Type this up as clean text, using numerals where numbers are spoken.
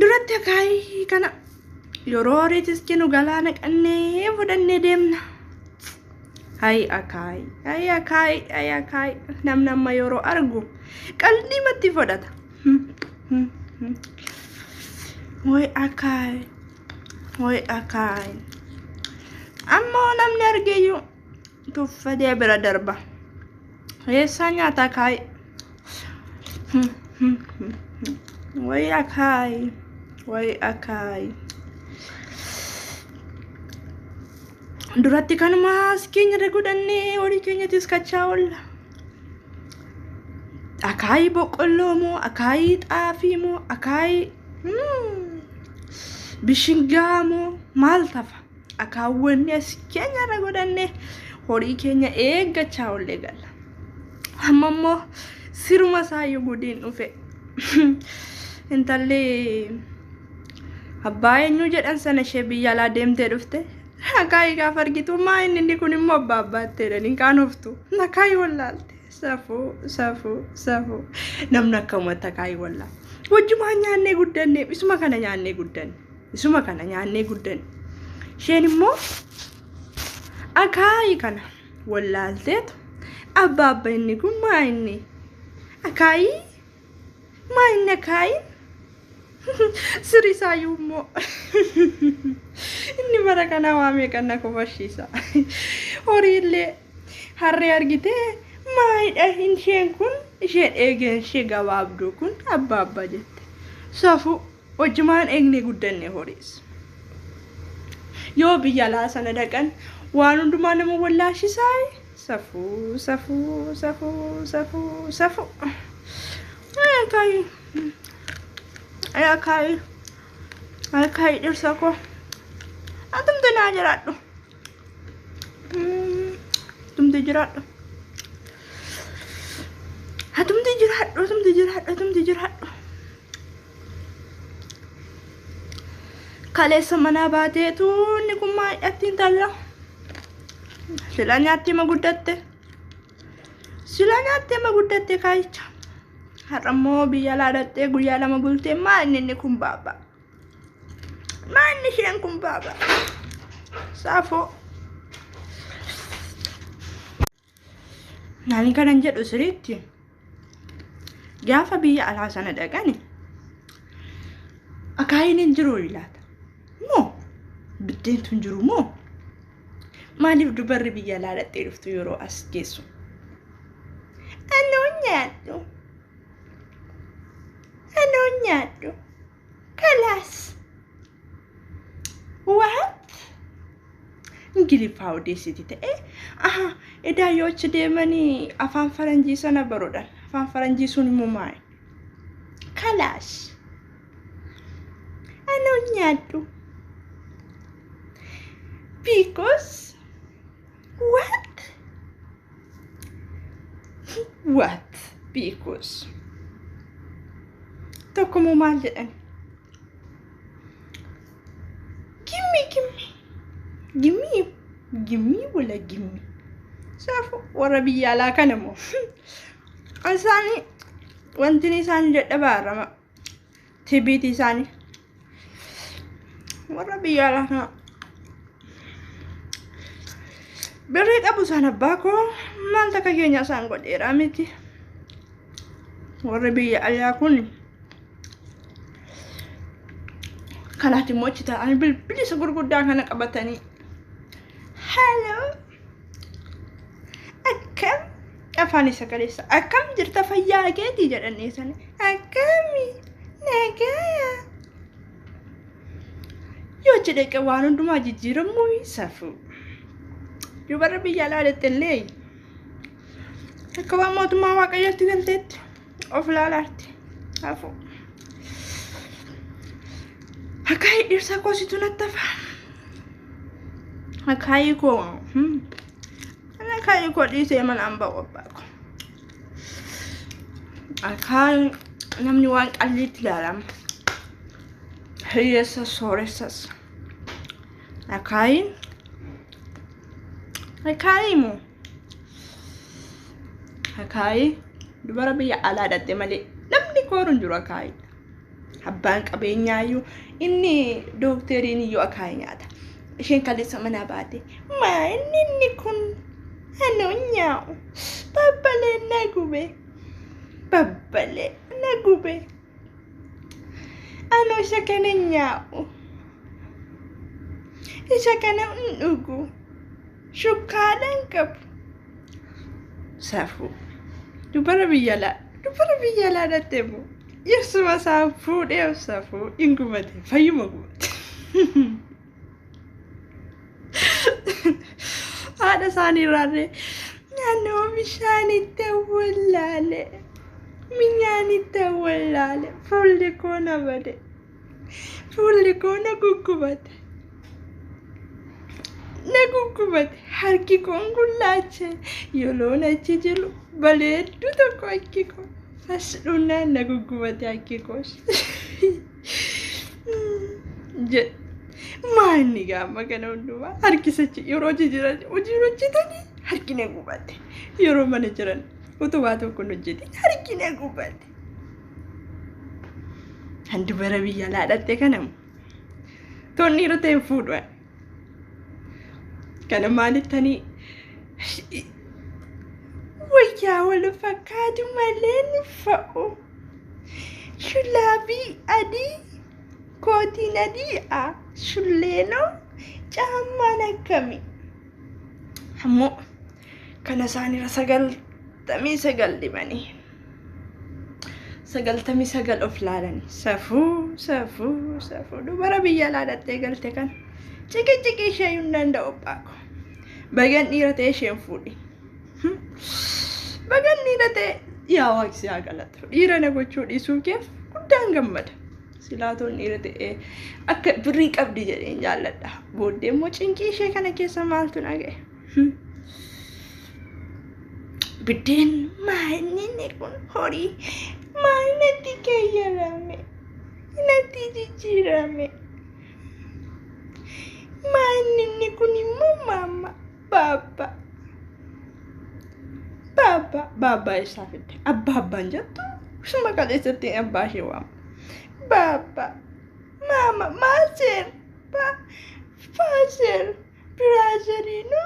duratti akka'ii kana yeroo horiitis kennu galaana qannee fudhannee deemna. akka'ii namni amma yeroo argu qalbii matti fudhata. Way akka'ii ammoo namni argeeyyuu tuffadee bira darba. Eessaa nyaata akka'ii? Way akka'ii duratti kanumaas keenya godhannee horii keenyattis kachaa oolla. Akka'ii boqqolloo moo akka'ii xaafii moo akka'ii bishingaa moo maal tafa? Akkaawwanni as keenya godhannee horii keenya eeggachaa oollee galla. Amma immoo siruma saayyuu gudiin dhufe. Intalli abbaa eenyu jedhan sana ishee biyya alaa deemtee dhufte. Akka'ii gaafa argitu maa inni kun immoo abbaa abbaatteedhaan hin qaanoftu. Akka'ii wallaalte. Safuu. Namni akkamatti akka'ii wallaala. Wajjumaan nyaannee guddanne. Isuma kana nyaannee guddanne. Isheen immoo akka'ii kana wallaalteetu abba inni kun maa inni? Akka'ii? Maa inni akka'ii? Sirisaayyuu immoo inni bara kana waamee kan na kofashiisa. Horiillee harree argitee maayidha isheen kun? Isheen eegeen ishee gabaabduu kun abba jette. Safuu wajjumaan eegnee guddanne horiis. Yoo biyya alaa sana dhaqan waan hundumaa nama wallaashisaa. Safuu. Akka'ii dhirsa koo. Atumti naa jiraadhu. Atumti jiraadhu. Kaleessa manaa baateetu inni kun maayidhatti hin talla. Sila nyaatti ma guddatte kaayicha. Har'a immoo biyya alaa dhattee guyyaa lama bultee maa inni kun baaba? Maa inni isheen kun baaba? Saafoo. Naani kanan jedhu siriitti gaafa biyya alaa sana dhaqani akka'ii hin jiru ilaata. Moo biddeentu hin jiru moo? Maaliif dubarri biyya alaa dhattee dhuftu yeroo as geessu? Anoo nyaadhu. Kalaas. What? Ingiliffaa odeessiti ta'e. Edaa yoo achi deemanii afaan faranjii sana baruudhaan. Afaan faranjii sun immoo maali? Kalaas. Anoo nyaadhu. Because what? Because tokkomoo maal jedhan? Gimmii wala gimmii. Saafu warra biyya alaa kana moo isaanii wanti isaanii dadhabaarama tibiiti isaanii warra biyya alaa kana birrii qabu isaan abbaa koo maal takka keenya isaan godheeraa miti. Warra biyya alaa kun kanaatti immoo achi ta'anii bilbilisa gurguddaa kana qabatanii hello akkam afaan isa kaleessa akkam jirta fayyaa keetii jedhanii sana akkami nagaya yoo jedhe waan hundumaa jijjiiramuu safuu. Dubarra biyya alaa dhattee akka waan mootummaa waaqayyooti galteetti of ilaalaarti. Safuu. Akka'ii dhirsa koo situ nattafa. Akka'ii koo dhiisee manaan ba'u abbaa koo. Akka'ii namni waan qalliitti ilaalama. Hiyyeessas sooressas. Akka'ii moo? Akka'ii dubara biyya alaa dhatte malee namni kooru hin jiru akka'ii. Abbaan qabeenyaayyuu inni dookteriin iyyuu akaa'ii nyaata. Isheen kaleessa manaa baate maa inni kun anu nyaa'u babbalee na gube babbalee na gube anu isa kana nyaa'u isa kana hin dhugu shukkaadhaan qabu safuu dubara biyya alaa dhattee moo yersuma isaa fuudhee safuu hin gubate fayyuma gubate. Haadha isaanii irraarree naannoo bishaanitti awwallaale minyaanitti awwallaale fuulli koo na bade fuulli koo na guggubate harki koon gullaache yoloon achi jiru bareeddu tokko harki koo as dhunnaan na guggubate harki koos maanni gaamma kana hundumaa harkisachi yeroo jiran hojii hojjetanii harki na gubate yeroo mana jiran utubaa tokko hojjete harki na gubate. Handi bara biyya alaa dhatte kanamu toonni yeroo ta'e fuudhan kana maalittanii wayyaa wal fakkaatu malee nu fa'u shulaabii adii kootiin adiidha shulleeno caammaan akkamii ammoo kana isaanirra 99 dibanii 99 of laalanii safuu dubara biyya alaa dhattee galte kan ciqii ishee hin danda'u baako bagan dhiira ta'e isheen fuudhi bagan dhiira ta'e yaa waaqsi haa galatu dhiira na gochuu dhiisuu keef guddaan gammada. Silaatoon dhiira ta'e akka birrii qabdi jedheen jaalladha. Booddee immoo cinqii ishee kana keessa maaltu naga'e? Biddeen maalinni kun horii maalinatti keeyyarame natti jijjiirame maalinni kun immoo maama baabaa isaa fidde abbaan jettu suma kaleessatti abbaa ishee waama. Baba, mama, maser, fazer, prazerino.